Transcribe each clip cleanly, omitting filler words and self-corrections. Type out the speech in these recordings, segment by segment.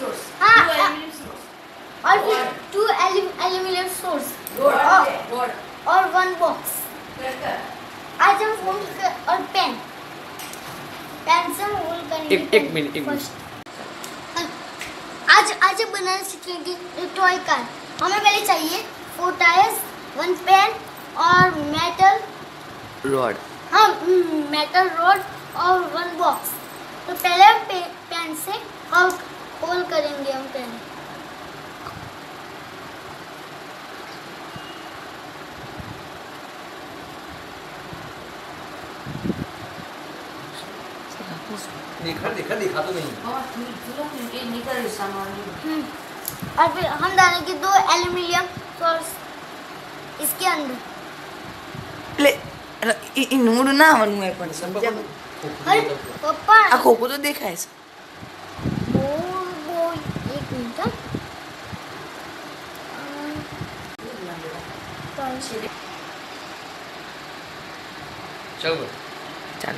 Roads, हाँ, 2 aluminium roads और फिर 2 एल्यूमिनियम सोर्स रोड और 1 बॉक्स। कर आज हम फोन और पेन से होल करेंगे। एक मिनट आज बनाना सीखेंगे टॉय कार। हमें पहले चाहिए 4 टायर्स, 1 पेन और मेटल रॉड। हाँ, मेटल रॉड और 1 बॉक्स। तो पहले हम पेन से होल करेंगे हम पेन। देखा तो नहीं। और ये निकल सामान और फिर हम डालेंगे 2 एल्यूमिनियम सोर्स इसके अंदर। ले इन्होंने ना मनु पण समझा अरे पापा आखो को तो देखा है बोल एक मिनट। चल चल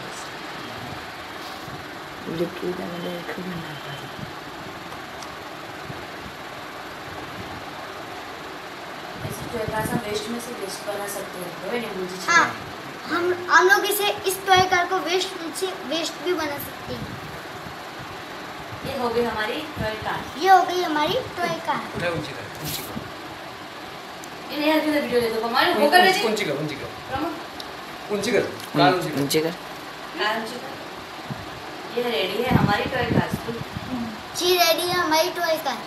मुझे की था मैंने खुद ना पाई ऐसे जो ऐसा वेस्ट में से वेस्ट बना सकते हैं वो नहीं मुझे हाँ, हम लोग इसे इस टॉय कार को वेस्ट भी बना सकते हैं। ये हो गई हमारी टॉय कार। ये हो गई हमारी टॉय कार। ऊंची कर ये नहीं हल्के से वीडियो ले दो हमारे होकर ले जी ऊंची कर प्रमुख ऊंची कर कार ऊंची कर नीचे कर कार ऊंची कर। ये रेडी है हमारी टॉय कार। जी रेडी है हमारी टॉय कार।